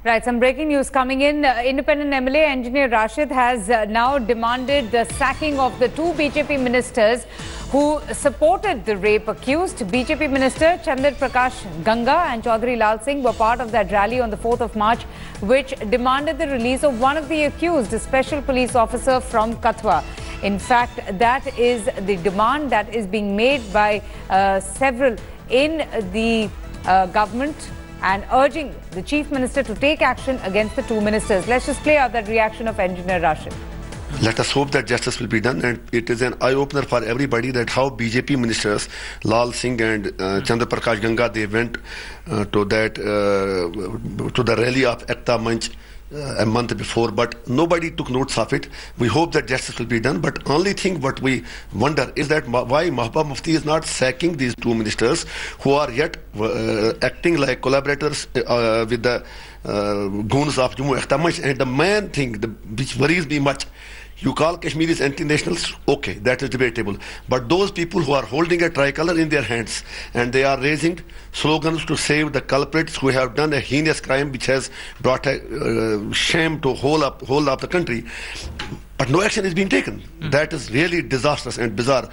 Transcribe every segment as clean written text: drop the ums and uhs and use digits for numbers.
Right, some breaking news coming in. Independent MLA Engineer Rashid has now demanded the sacking of the two BJP ministers who supported the rape accused. BJP Minister Chandra Prakash Ganga and Chaudhary Lal Singh were part of that rally on the 4th of March, which demanded the release of one of the accused, a special police officer from Kathua. In fact, that is the demand that is being made by several in the government, and urging the Chief Minister to take action against the two ministers. Let's just play out that reaction of Engineer Rashid. Let us hope that justice will be done, and it is an eye-opener for everybody that how BJP ministers Lal Singh and Chandra Prakash Ganga, they went to the rally of Ekta Manch a month before, but nobody took notes of it. We hope that justice will be done, but only thing what we wonder is that why Mahbub Mufti is not sacking these two ministers who are yet acting like collaborators with the goons of Jammu Ekta. And the main thing which worries me much, you call Kashmiris anti-nationals, okay, that is debatable. But those people who are holding a tricolor in their hands and they are raising slogans to save the culprits who have done a heinous crime which has brought a shame to whole of the country, but no action is being taken. That is really disastrous and bizarre.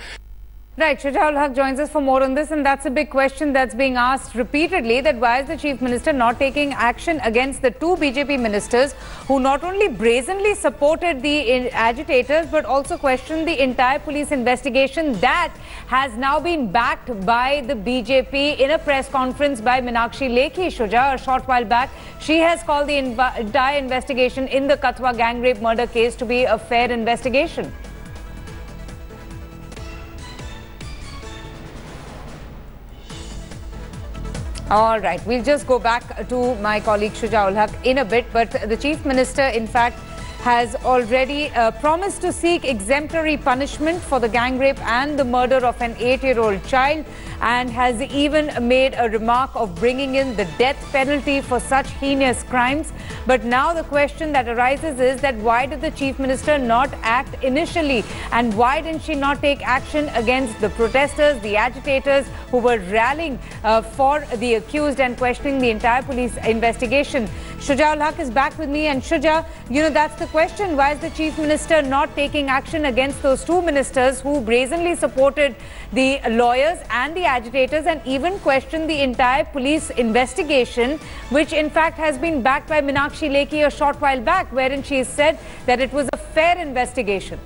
Right, Shuja ul Haq joins us for more on this, and that's a big question that's being asked repeatedly, that why is the Chief Minister not taking action against the two BJP ministers who not only brazenly supported the agitators but also questioned the entire police investigation that has now been backed by the BJP in a press conference by Meenakshi Lekhi. Shuja, a short while back, she has called the entire investigation in the Kathua gang rape murder case to be a fair investigation. All right, we'll just go back to my colleague Shuja ul Haq in a bit, but the Chief Minister, in fact, has already promised to seek exemplary punishment for the gang rape and the murder of an 8-year-old child, and has even made a remark of bringing in the death penalty for such heinous crimes. But now the question that arises is that why did the Chief Minister not act initially, and why didn't she not take action against the protesters, the agitators who were rallying for the accused and questioning the entire police investigation? Shuja ul Haq is back with me, and Shuja, you know, that's the question. Why is the Chief Minister not taking action against those two ministers who brazenly supported the lawyers and the agitators and even questioned the entire police investigation, which in fact has been backed by Meenakshi Lekhi a short while back, wherein she said that it was a fair investigation?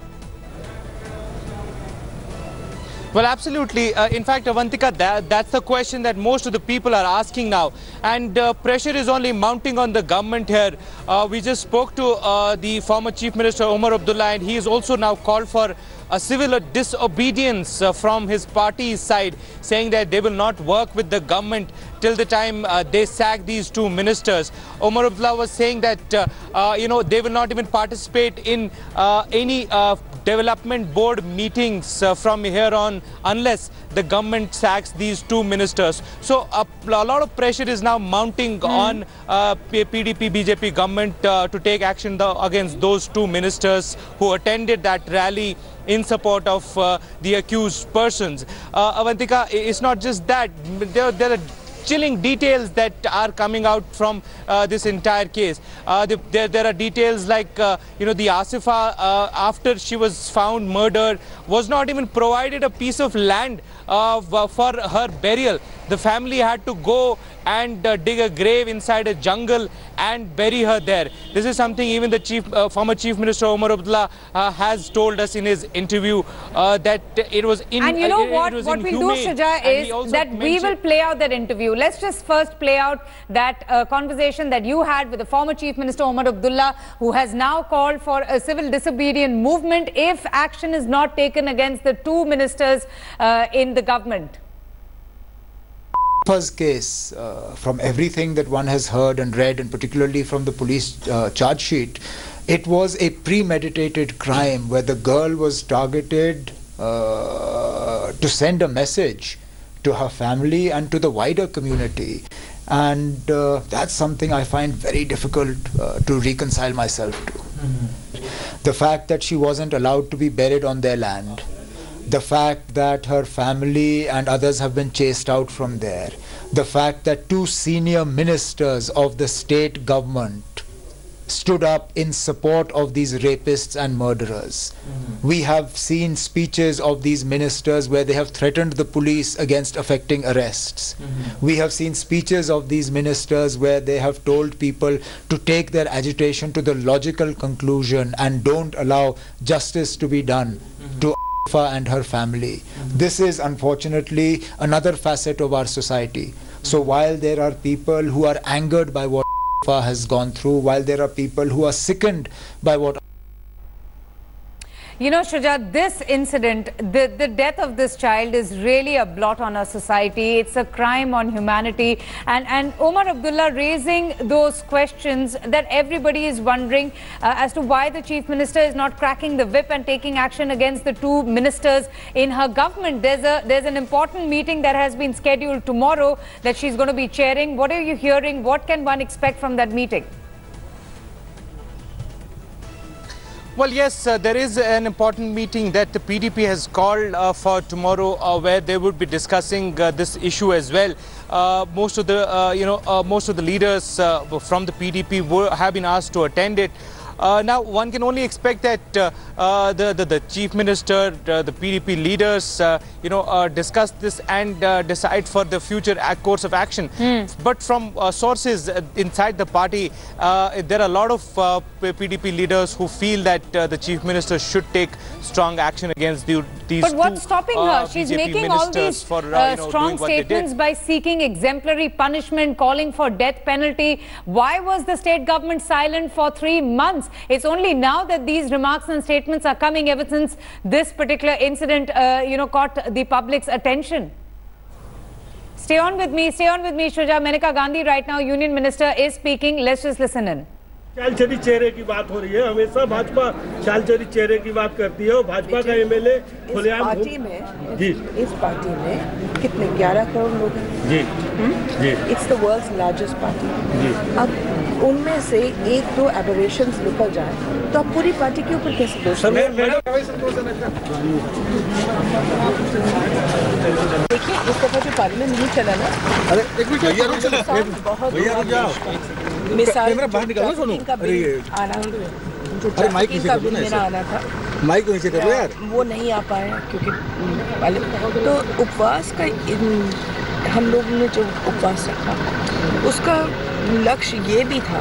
Well, absolutely. In fact, Avantika, that's the question that most of the people are asking now. And pressure is only mounting on the government here. We just spoke to the former Chief Minister Omar Abdullah, and he is also now called for a civil disobedience from his party's side, saying that they will not work with the government till the time they sack these two ministers. Omar Abdullah was saying that, they will not even participate in any development board meetings from here on unless the government sacks these two ministers. So a lot of pressure is now mounting on PDP BJP government to take action against those two ministers who attended that rally in support of the accused persons. Avantika, it's not just that. There are chilling details that are coming out from this entire case. There are details like, the Asifa, after she was found murdered, was not even provided a piece of land for her burial. The family had to go and dig a grave inside a jungle and bury her there. This is something even the former Chief Minister Omar Abdullah has told us in his interview, that it was inhumane. And you know what we'll do, Shuja, is that we will play out that interview. Let's just first play out that conversation that you had with the former Chief Minister Omar Abdullah, who has now called for a civil disobedience movement if action is not taken against the two ministers in the government. First case, from everything that one has heard and read, and particularly from the police charge sheet, it was a premeditated crime where the girl was targeted to send a message to her family and to the wider community. And that's something I find very difficult to reconcile myself to. The fact that she wasn't allowed to be buried on their land, the fact that her family and others have been chased out from there, the fact that 2 senior ministers of the state government stood up in support of these rapists and murderers. We have seen speeches of these ministers where they have threatened the police against effecting arrests. We have seen speeches of these ministers where they have told people to take their agitation to the logical conclusion and don't allow justice to be done to Kathua and her family. This is unfortunately another facet of our society. So while there are people who are angered by what has gone through, while there are people who are sickened by what... You know, Shuja, this incident, the death of this child is really a blot on our society. It's a crime on humanity. And Omar Abdullah raising those questions that everybody is wondering as to why the Chief Minister is not cracking the whip and taking action against the 2 ministers in her government. There's an important meeting that has been scheduled tomorrow that she's going to be chairing. What are you hearing? What can one expect from that meeting? Well, yes, there is an important meeting that the PDP has called for tomorrow, where they would be discussing this issue as well. Most of the leaders from the PDP have been asked to attend it. Now, one can only expect that the Chief Minister, the PDP leaders, discuss this and decide for the future course of action. But from sources inside the party, there are a lot of PDP leaders who feel that the Chief Minister should take strong action against these But what's stopping her? She's BJP making all these strong statements by seeking exemplary punishment, calling for death penalty. Why was the state government silent for 3 months? It's only now that these remarks and statements are coming ever since this particular incident, caught the public's attention. Stay on with me, Shuja. Maneka Gandhi right now, Union Minister, is speaking. Let's just listen in. चालचली चेहरे की बात हो रही है, हमेशा भाजपा चालचली चेहरे की बात करती है और भाजपा का एमएलए खुलेआम इस पार्टी में कितने 11 करोड़ लोग हैं जी it's the world's largest party जी अब उनमें से 1-2 एबरेशंस निकल जाए तो अब पूरी पार्टी के ऊपर कैसे दोष देखिए इस दफा जो पार्लियामेंट नहीं चला ना मिसाल आना था माइक नीचे कर लो यार वो नहीं आ पाया क्योंकि तो उपवास का हम लोग ने जो उपवास रखा उसका लक्ष्य ये भी था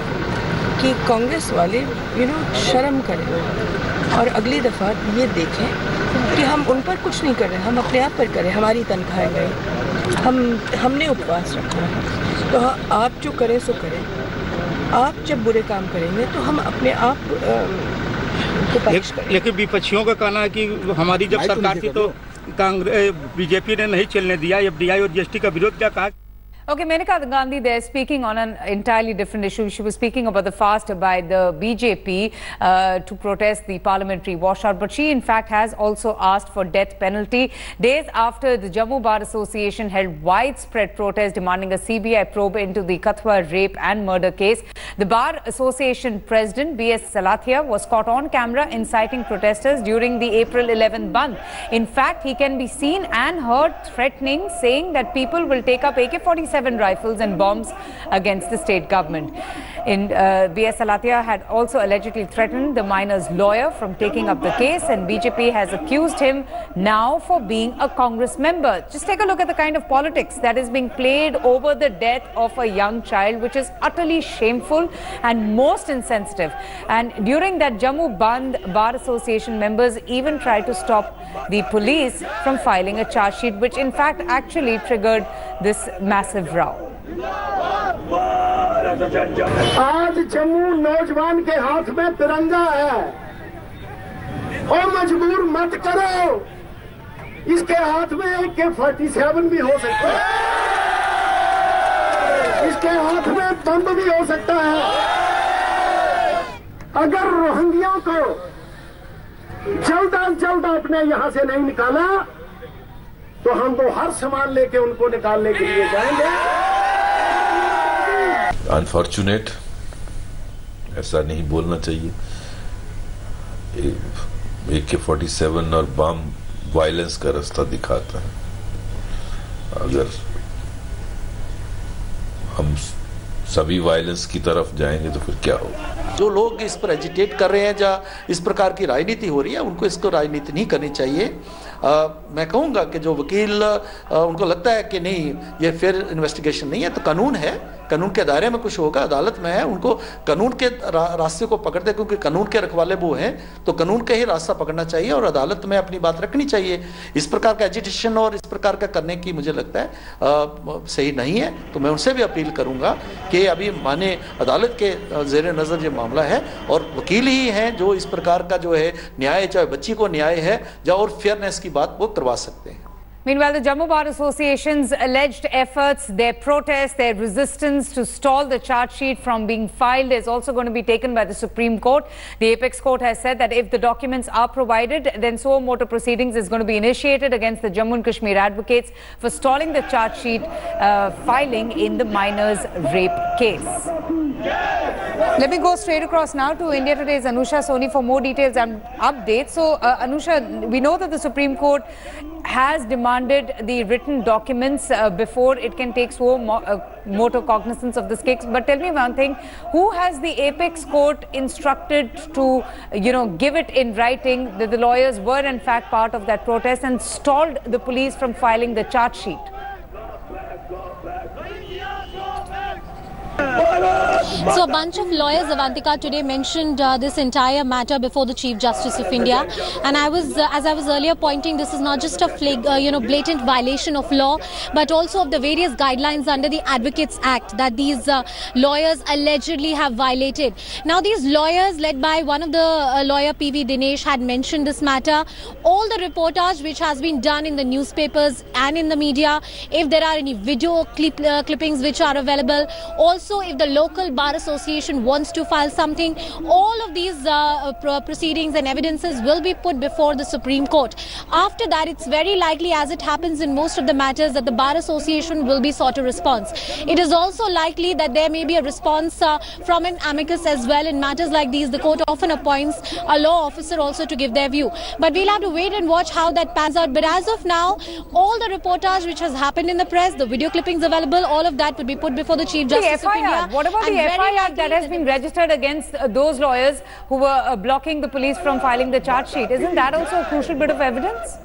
कि कांग्रेस वाले शर्म करें और अगली दफा ये देखें कि हम उन पर कुछ नहीं कर रहे, हम अपने आप पर करें, हमारी तनख्वाहें गई, हमने उपवास रखा है तो आप जो करें सो करें। आप जब बुरे काम करेंगे तो हम अपने आप को पनिश करेंगे। लेकिन विपक्षियों का कहना है कि हमारी जब सरकार थी तो कांग्रेस बीजेपी ने नहीं चलने दिया, एफडीआई और जीएसटी का विरोध क्या कहा। Okay, Maneka Gandhi there speaking on an entirely different issue. She was speaking about the fast by the BJP to protest the parliamentary washout. But she in fact has also asked for death penalty. Days after the Jammu Bar Association held widespread protest demanding a CBI probe into the Kathua rape and murder case. The Bar Association President B.S. Salathia was caught on camera inciting protesters during the April 11th Bandh. In fact, he can be seen and heard threatening, saying that people will take up AK-47 rifles and bombs against the state government. B.S. Salathia had also allegedly threatened the minor's lawyer from taking up the case, and BJP has accused him now for being a Congress member. Just take a look at the kind of politics that is being played over the death of a young child, which is utterly shameful and most insensitive. And during that Jammu Bandh, Bar Association members even tried to stop the police from filing a charge sheet, which in fact actually triggered this massive row. आज जम्मू नौजवान के हाथ में तिरंगा है और मजबूर मत करो, इसके हाथ में AK-47 भी हो सकता है, इसके हाथ में बम भी हो सकता है। अगर रोहिंग्या को जल्द अज जल्द अपने यहाँ से नहीं निकाला तो हम वो हर सामान लेके उनको निकालने के लिए जाएंगे। अनफॉर्चुनेट, ऐसा नहीं बोलना चाहिए। AK-47 और बम वायलेंस का रास्ता दिखाता है। अगर हम सभी वायलेंस की तरफ जाएंगे तो फिर क्या होगा? जो लोग इस पर एजिटेट कर रहे हैं या इस प्रकार की राजनीति हो रही है, उनको इसको राजनीति नहीं करनी चाहिए। मैं कहूँगा कि जो वकील उनको लगता है कि नहीं ये फिर इन्वेस्टिगेशन नहीं है, तो कानून है, कानून के दायरे में कुछ होगा, अदालत में है, उनको कानून के रास्ते को पकड़ते, क्योंकि कानून के रखवाले वो हैं, तो कानून का ही रास्ता पकड़ना चाहिए और अदालत में अपनी बात रखनी चाहिए। इस प्रकार का एजिटेशन और इस प्रकार का करने की मुझे लगता है सही नहीं है। तो मैं उनसे भी अपील करूँगा कि अभी माने अदालत के जेर नज़र ये मामला है और वकील ही हैं जो इस प्रकार का जो है न्याय, चाहे बच्ची को न्याय है या और फेयरनेस की बात वो करवा सकते हैं। Meanwhile, the Jammu Bar Association's alleged efforts, their protests, their resistance to stall the charge sheet from being filed is also going to be taken by the Supreme Court. The Apex Court has said that if the documents are provided, then suo motu proceedings is going to be initiated against the Jammu and Kashmir advocates for stalling the charge sheet filing in the minors' rape case. Let me go straight across now to India Today's Anusha Soni for more details and updates. So, Anusha, we know that the Supreme Court has demanded the written documents before it can take suo motu cognizance of this case. But tell me one thing, who has the Apex Court instructed to, give it in writing that the lawyers were in fact part of that protest and stalled the police from filing the charge sheet? So a bunch of lawyers, Avantika, today mentioned this entire matter before the Chief Justice of India, and as I was earlier pointing, this is not just a blatant violation of law, but also of the various guidelines under the Advocates Act that these lawyers allegedly have violated. Now, these lawyers, led by one of the lawyer PV Dinesh, had mentioned this matter. All the reportage which has been done in the newspapers and in the media, if there are any video clippings which are available, also if the local bar association wants to file something, all of these proceedings and evidences will be put before the Supreme Court. After that, it's very likely, as it happens in most of the matters, that the bar association will be sought a response. It is also likely that there may be a response from an amicus as well. In matters like these, the court often appoints a law officer also to give their view. But we'll have to wait and watch how that pans out. But as of now, all the reportage which has happened in the press, the video clippings available, all of that will be put before the Chief Justice of India. What about the FIR that has been registered against those lawyers who were blocking the police from filing the charge sheet? Isn't that also a crucial bit of evidence?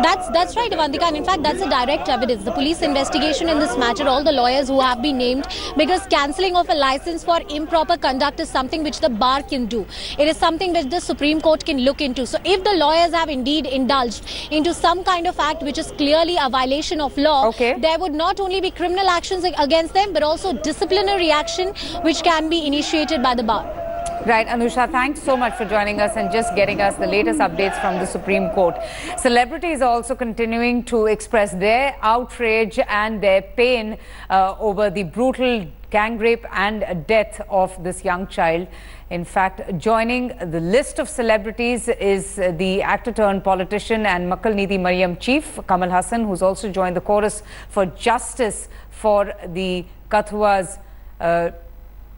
That's right, Avantika, and in fact that's a direct evidence. The police investigation in this matter, all the lawyers who have been named, because cancelling of a license for improper conduct is something which the bar can do. It is something which the Supreme Court can look into. So if the lawyers have indeed indulged into some kind of act which is clearly a violation of law, there would not only be criminal actions against them, but also disciplinary action which can be initiated by the bar. Right, Anusha, thanks so much for joining us and just getting us the latest updates from the Supreme Court. Celebrities are also continuing to express their outrage and their pain over the brutal gang rape and death of this young child. In fact, joining the list of celebrities is the actor-turned-politician and Makkal Neeti Mariam chief, Kamal Hassan, who's also joined the chorus for justice for the Kathua's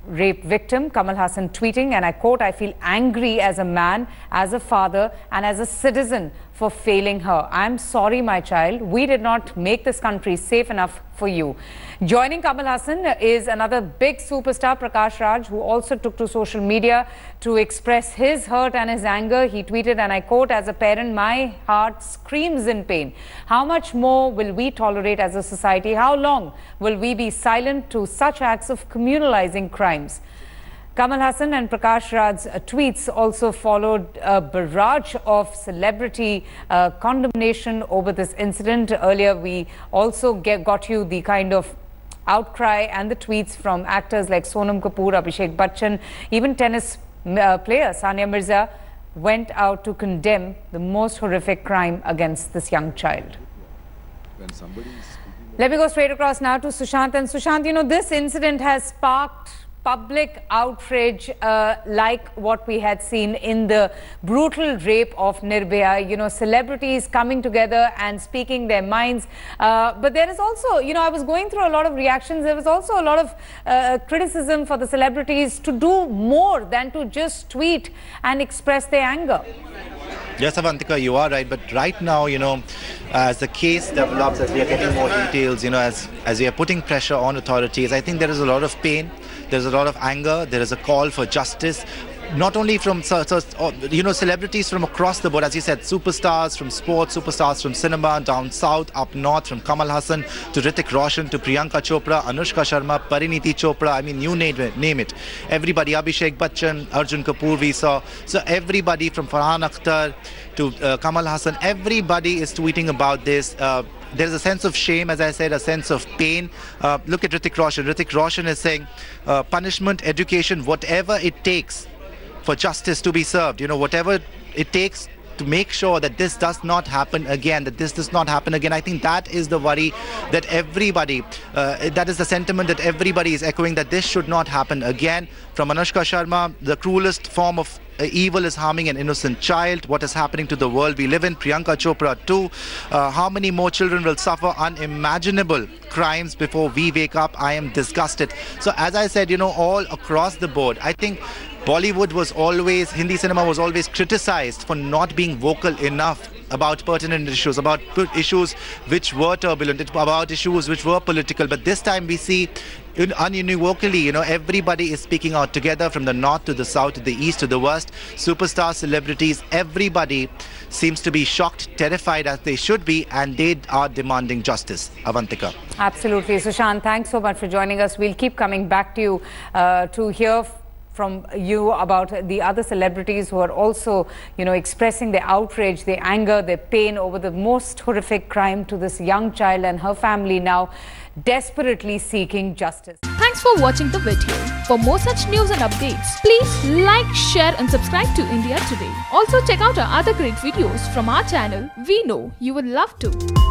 rape victim. Kamal Hassan tweeting, and I quote, "I feel angry as a man, as a father and as a citizen for failing her. I'm sorry, my child. We did not make this country safe enough for you." Joining Kamal Hassan is another big superstar, Prakash Raj, who also took to social media to express his hurt and his anger. He tweeted, and I quote, "As a parent, my heart screams in pain. How much more will we tolerate as a society? How long will we be silent to such acts of communalizing crimes?" Kamal Hassan and Prakash Raj's tweets also followed a barrage of celebrity condemnation over this incident. Earlier, we also got you the kind of outcry and the tweets from actors like Sonam Kapoor, Abhishek Bachchan, even tennis player Sania Mirza went out to condemn the most horrific crime against this young child. Let me go straight across now to Sushant. And Sushant, this incident has sparked public outrage like what we had seen in the brutal rape of Nirbhaya. You know, celebrities coming together and speaking their minds. But there is also, you know, I was going through a lot of reactions. There was also a lot of criticism for the celebrities to do more than to just tweet and express their anger. Yes, Avantika, you are right. But right now, you know, as the case develops, as we are getting more details, you know, as we are putting pressure on authorities, I think there is a lot of pain, there is a lot of anger, there is a call for justice. Not only from, you know, celebrities from across the board, as you said, superstars from sports, superstars from cinema, down south, up north, from Kamal Hassan to Hrithik Roshan to Priyanka Chopra, Anushka Sharma, Parineeti Chopra, I mean, you name it. Everybody, Abhishek Bachchan, Arjun Kapoor we saw. So everybody from Farhan Akhtar to Kamal Hassan, everybody is tweeting about this. There's a sense of shame, as I said, a sense of pain. Look at Hrithik Roshan. Hrithik Roshan is saying punishment, education, whatever it takes for justice to be served, you know, whatever it takes to make sure that this does not happen again, that this does not happen again. I think that is the worry that everybody, that is the sentiment that everybody is echoing, that this should not happen again. From Anushka Sharma, the cruelest form of evil is harming an innocent child. What is happening to the world we live in? Priyanka Chopra too. How many more children will suffer unimaginable crimes before we wake up? I am disgusted. So as I said, you know, all across the board, I think Bollywood was always, Hindi cinema was always criticized for not being vocal enough about pertinent issues, about issues which were turbulent, about issues which were political. But this time we see ununivocally, you know, everybody is speaking out together, from the north to the south to the east to the west. Superstars, celebrities, everybody seems to be shocked, terrified, as they should be, and they are demanding justice. Avantika. Absolutely. Sushant, thanks so much for joining us. We'll keep coming back to you to hear from you about the other celebrities who are also, you know, expressing their outrage, their anger, their pain over the most horrific crime to this young child, and her family now desperately seeking justice. Thanks for watching the video. For more such news and updates, please like, share and subscribe to India Today. Also check out our other great videos from our channel. We know you will love to.